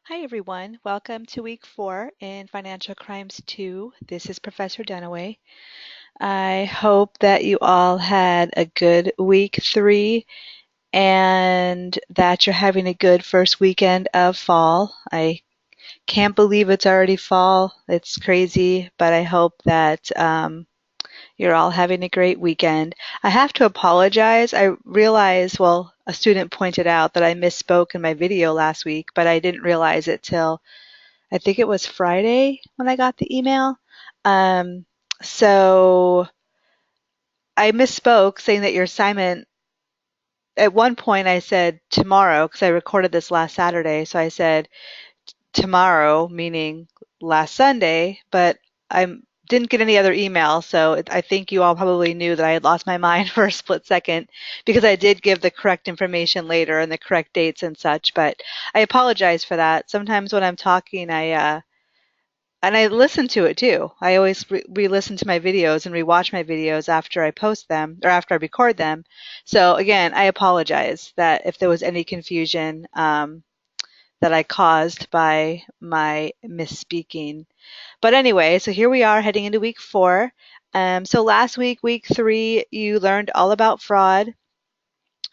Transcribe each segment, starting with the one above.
Hi, everyone. Welcome to week 4 in Financial Crimes 2. This is Professor Dunaway. I hope that you all had a good week 3 and that you're having a good first weekend of fall. I can't believe it's already fall. It's crazy, but I hope that you're all having a great weekend. I have to apologize. I realized, well, a student pointed out that I misspoke in my video last week, but I didn't realize it till I think it was Friday when I got the email. Um, so I misspoke saying that your assignment, at one point I said tomorrow because I recorded this last Saturday. So I said tomorrow, meaning last Sunday, but I didn't get any other email. So I think you all probably knew that I had lost my mind for a split second because I did give the correct information later and the correct dates and such. But I apologize for that. Sometimes when I'm talking, and I listen to it too. I always re-listen to my videos and rewatch my videos after I post them or after I record them. So again, I apologize that if there was any confusion that I caused by my misspeaking. But anyway, so here we are heading into week 4. So last week, week 3, you learned all about fraud.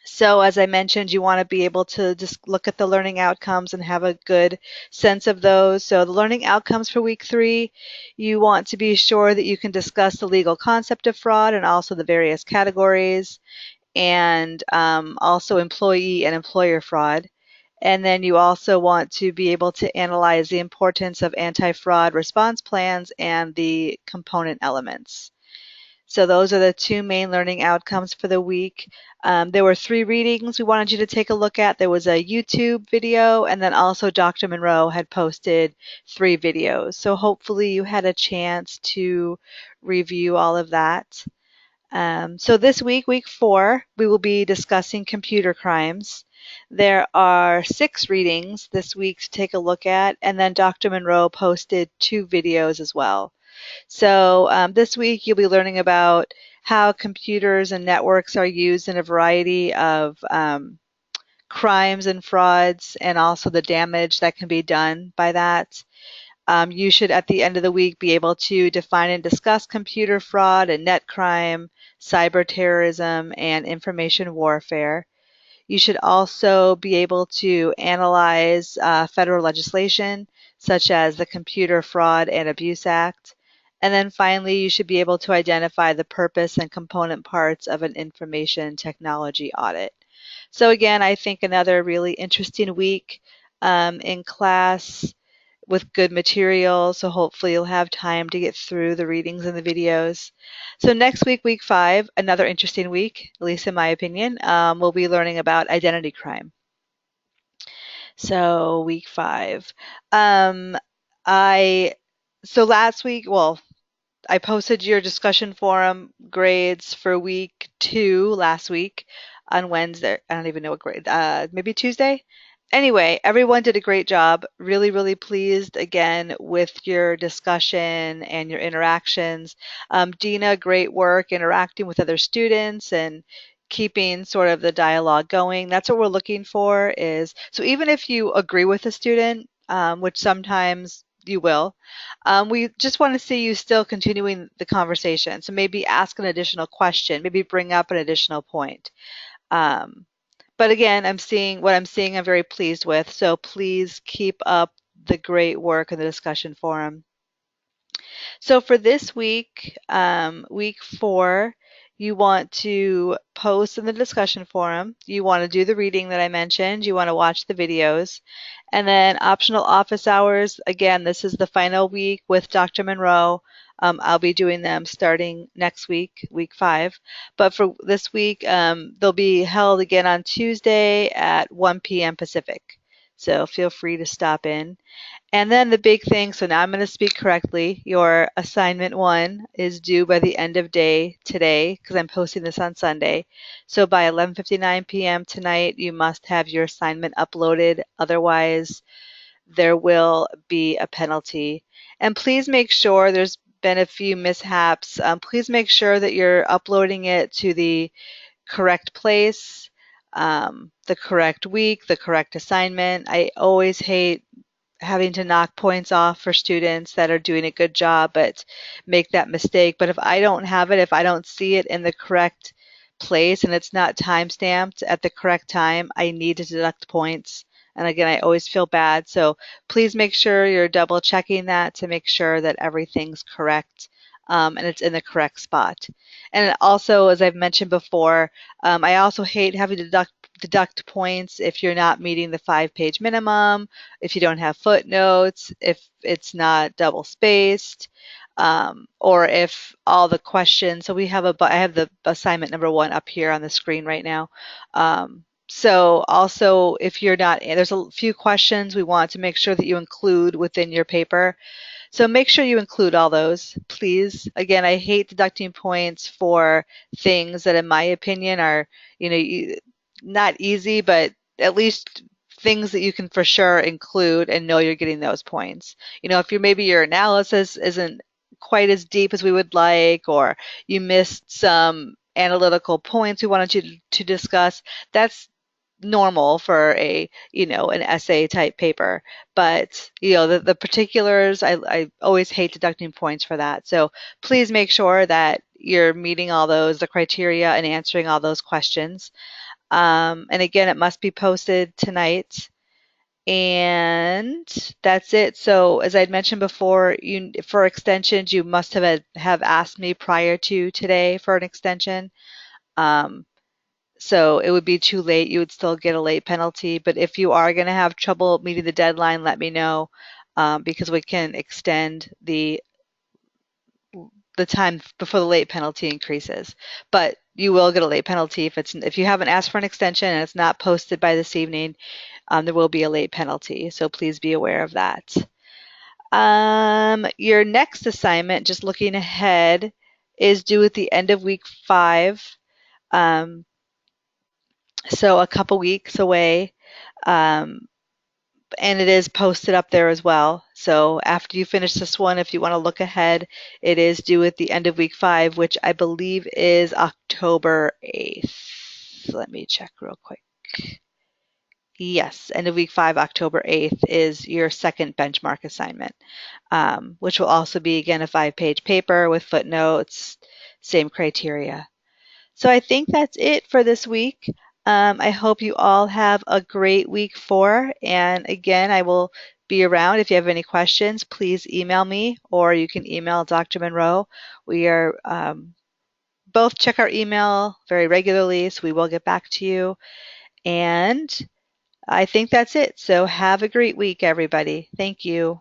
So as I mentioned, you want to be able to just look at the learning outcomes and have a good sense of those. So the learning outcomes for week 3, you want to be sure that you can discuss the legal concept of fraud and also the various categories and also employee and employer fraud. And then you also want to be able to analyze the importance of anti-fraud response plans and the component elements. So those are the two main learning outcomes for the week. There were 3 readings we wanted you to take a look at. There was a YouTube video, and then also Dr. Monroe had posted 3 videos. So hopefully you had a chance to review all of that. So this week, week 4, we will be discussing computer crimes. There are 6 readings this week to take a look at, and then Dr. Monroe posted 2 videos as well. So this week you'll be learning about how computers and networks are used in a variety of crimes and frauds and also the damage that can be done by that. You should, at the end of the week, be able to define and discuss computer fraud and net crime, cyber terrorism, and information warfare. You should also be able to analyze federal legislation, such as the Computer Fraud and Abuse Act. And then finally, you should be able to identify the purpose and component parts of an information technology audit. So again, I think another really interesting week in class with good material. So hopefully you'll have time to get through the readings and the videos. So next week, week 5, another interesting week, at least in my opinion, we'll be learning about identity crime. So week 5. Um, I so last week, well, I posted your discussion forum grades for week 2 last week on Wednesday. I don't even know what grade, maybe Tuesday. Anyway, everyone did a great job. Really, really pleased again with your discussion and your interactions. Dina, great work interacting with other students and keeping sort of the dialogue going. That's what we're looking for is, so even if you agree with a student, which sometimes you will, we just want to see you still continuing the conversation. So maybe ask an additional question, maybe bring up an additional point. Um, but again, I'm seeing, I'm very pleased with. So please keep up the great work in the discussion forum. So for this week, week 4, you want to post in the discussion forum. You want to do the reading that I mentioned. You want to watch the videos. And then optional office hours. Again, this is the final week with Dr. Monroe. I'll be doing them starting next week, week 5. But for this week, they'll be held again on Tuesday at 1 p.m. Pacific. So feel free to stop in. And then the big thing, so now I'm going to speak correctly. Your assignment 1 is due by the end of day today because I'm posting this on Sunday. So by 11:59 p.m. tonight, you must have your assignment uploaded. Otherwise, there will be a penalty. And please make sure there's been a few mishaps. Please make sure that you're uploading it to the correct place, the correct week, the correct assignment. I always hate having to knock points off for students that are doing a good job but make that mistake. But if I don't have it, if I don't see it in the correct place and it's not time stamped at the correct time, I need to deduct points. And again, I always feel bad. So please make sure you're double checking that to make sure that everything's correct, and it's in the correct spot. And also, as I've mentioned before, I also hate having to deduct points if you're not meeting the 5-page minimum, if you don't have footnotes, if it's not double spaced, or if all the questions. So I have the assignment number 1 up here on the screen right now. So also, if you're not, there's a few questions we want to make sure that you include within your paper. So make sure you include all those, please. Again, I hate deducting points for things that, in my opinion, are, not easy, but at least things that you can for sure include and know you're getting those points. If maybe your analysis isn't quite as deep as we would like, or you missed some analytical points we wanted you to discuss, that's normal for an essay type paper. But the particulars, I always hate deducting points for that. So please make sure that you're meeting all the criteria and answering all those questions. And again, it must be posted tonight. And that's it. So as I'd mentioned before, for extensions, you must have asked me prior to today for an extension. So it would be too late. You would still get a late penalty. But if you are going to have trouble meeting the deadline, let me know, because we can extend the time before the late penalty increases. But you will get a late penalty if you haven't asked for an extension and it's not posted by this evening. There will be a late penalty. So please be aware of that. Your next assignment, just looking ahead, is due at the end of week 5. So a couple weeks away, and it is posted up there as well. So after you finish this one, if you want to look ahead, it is due at the end of week 5, which I believe is October 8th. Let me check real quick. Yes, end of week 5, October 8th is your second benchmark assignment, which will also be, again, a 5-page paper with footnotes, same criteria. So I think that's it for this week. I hope you all have a great week 4. And again, I will be around. If you have any questions, please email me, or you can email Dr. Monroe. We are both check our email very regularly, so we will get back to you. And I think that's it. So have a great week, everybody. Thank you.